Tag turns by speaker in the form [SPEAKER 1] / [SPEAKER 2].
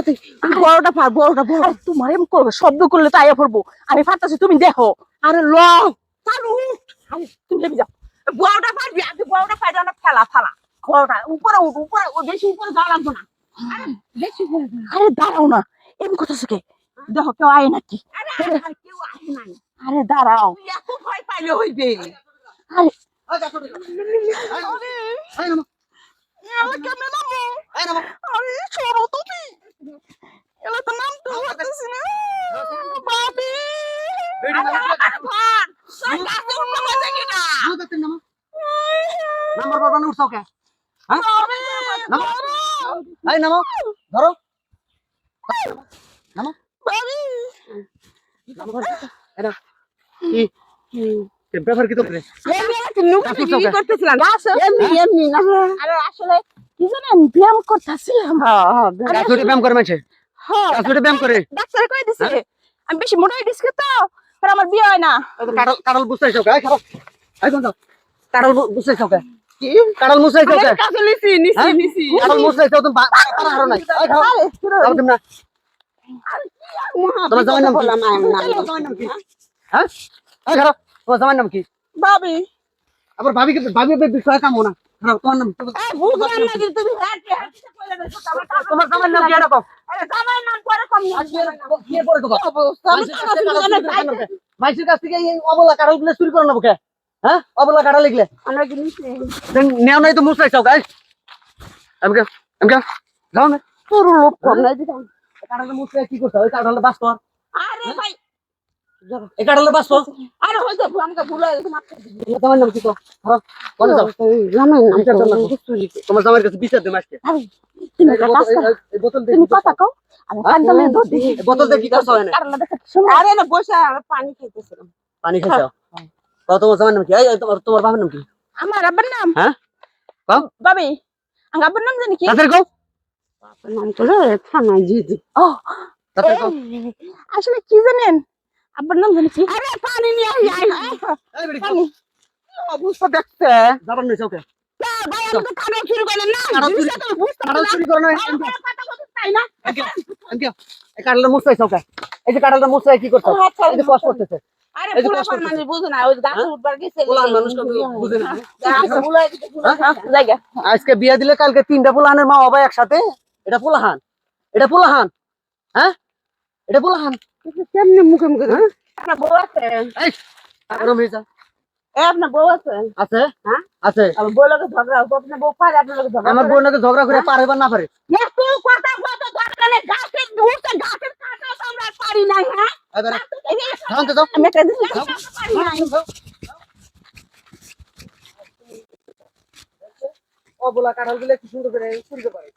[SPEAKER 1] তাতে বড়টা ফার বড়টা বড় তোমার এম করবে শব্দ করলে তো আয়া পড়বো আমি ফাটাছি তুমি দেখো আরে ল চালু আরে তুমি লেগে যাও বড়টা ফাটবি আগে বড়টা ফাটা না ফেলা ফেলা বড়টা উপরে উঠ উপরে বেশি উপরে যাওয়া লাগবে না আরে বেশি উপরে আরে দাঁড়াও না এম করতেছো কে দেখো কেউ আয় নাকি আরে কেউ আয় নাই আরে দাঁড়াও এত ভয় পাইলে হইবে আরে এলা কেমনে নামো আরে সরো তুমি এলা তো নামতে পারতেছি না বাবি
[SPEAKER 2] নাম্বার বাবা উঠছাও কে হ্যাঁ নামো এই নামো ধরো নামো
[SPEAKER 1] বাবি
[SPEAKER 2] নামো এরা কি ব্যাপার কি তো রে
[SPEAKER 1] এমনি না আরে আসলে কি জানেন ব্যায়াম করতেছিলাম
[SPEAKER 2] গাছুটি ব্যায়াম করে মানছে গাছুটি ব্যায়াম করে
[SPEAKER 1] ডাক্তার কই দিছে আমি বেশি মোটা হয়ে গেছি তো আর আমার বিয়ে হয় না
[SPEAKER 2] কাড়ল কাড়ল বুঝতেছাও কে খারাপ এই কোন দাও কাড়ল বুঝতেছাও কে কি কাড়ল মুছাইছাও কে
[SPEAKER 1] কাছে নিছি
[SPEAKER 2] কাড়ল মুছাইছাও তুমি পারা হারো নাই এই খাও দাও তুমি না তোমার জামাই নাম কি হ্যাঁ এই খারাপ তোমার জামাই নাম কি
[SPEAKER 1] ভাবি
[SPEAKER 2] আবার ভাবি ভাবি বিষয় কাম না খারাপ তোমার নাম
[SPEAKER 1] বুঝলাম না যে তুমি হাঁটতে হাঁটতে কইলা দেখো
[SPEAKER 2] তোমার জামাই নাম কি এটা কও
[SPEAKER 1] আরে জামাই নাম পরে কম
[SPEAKER 2] কি পরে কও মাইসের কাছ থেকে এই অবলা কাড়ল গুলো চুরি করে নেবো কে হ্যাঁ অবলা কাড়া লিখলে নেও নাই তো মুছাইছাও গাইস আমকে যাও না
[SPEAKER 1] তোর লোক কম নাই দিতাম
[SPEAKER 2] কাড়ালে মুছাই কি করছ ওই কাড়ালে বাস কর
[SPEAKER 1] আরে ভাই
[SPEAKER 2] এই কাড়ালে বাস কর
[SPEAKER 1] আরে হইছে আমাকে ভুল হয়ে গেছে মাফ করে দিন
[SPEAKER 2] তোমার নাম কি তো হ্যাঁ কোনে যাও
[SPEAKER 1] জামাই নাম
[SPEAKER 2] বিচার করলাম তোমার জামাইয়ের কাছে বিচার দেব আজকে
[SPEAKER 1] তুমি কাজ
[SPEAKER 2] এই বোতল
[SPEAKER 1] তুমি কথা কও আমি পান্ডালে দুধ দিই
[SPEAKER 2] এই বোতল দিয়ে কি করছ এনে
[SPEAKER 1] কারণ দেখো আরে না বসে পানি খাইতেছিলাম
[SPEAKER 2] পানি খাইছো তো তোমার জামাইয়ের নাম কি এই তোমার বাবার নাম কি
[SPEAKER 1] আমার আব্বার নাম
[SPEAKER 2] হ্যাঁ কও
[SPEAKER 1] বাবি আমার আব্বার নাম জানি কি
[SPEAKER 2] তাদের কও
[SPEAKER 1] বাবার নাম তো রে থানা জিজি ও
[SPEAKER 2] তাদের কও
[SPEAKER 1] আসলে কি জানেন আব্বার নাম জানি কি আরে পানি নিয়ে আই
[SPEAKER 2] এই বেড়ি
[SPEAKER 1] পানি অবস্থা দেখতে
[SPEAKER 2] যাবার নইছো ওকে
[SPEAKER 1] না ভাই আমি তো কারণ চুরি করে না জিনিসটা তো বুঝতে
[SPEAKER 2] কাড়াল চুরি করে না
[SPEAKER 1] কথা কথা তাই না
[SPEAKER 2] আমকে এই কাড়ালে মুছাইছাও কে এই যে কাড়ালটা মুছাই কি করছ এই যে কষ্ট করতেছে
[SPEAKER 1] আরে
[SPEAKER 2] এই যে
[SPEAKER 1] পুরো
[SPEAKER 2] কষ্ট করতেছে।
[SPEAKER 1] মানে বুঝে না ওই গাছে উঠবার গেছে
[SPEAKER 2] পোলান মানুষ কত বুঝে না
[SPEAKER 1] ভুলাই দিতে জায়গা
[SPEAKER 2] আজকে বিয়া দিলে কালকে তিনটা পোলাহানের মা বাবা একসাথে এটা পোলাহান হ্যাঁ এটা পোলাহান
[SPEAKER 1] কেমনে মুখে মুখে আপনার বউ আছে
[SPEAKER 2] এই গরম হয়ে যা
[SPEAKER 1] আপনার বউ আছে
[SPEAKER 2] আছে
[SPEAKER 1] হ্যাঁ
[SPEAKER 2] আছে
[SPEAKER 1] আমার বউ লোকে ঝগড়া আপনার বউ পারে আপনার লোকে ঝগড়া
[SPEAKER 2] আমার বোন নাকি ঝগড়া করে পারে বা না পারে
[SPEAKER 1] এত কথা কত দরকার নেই গাছের উঠছে গাছের কাটা তো আমরা পারি না হ্যাঁ
[SPEAKER 2] এবারে শান্ত যাও
[SPEAKER 1] আমি একটা দিন পারি না
[SPEAKER 2] ও বলা কাঁঠাল গুলো কি সুন্দর করে চুরি করে পারে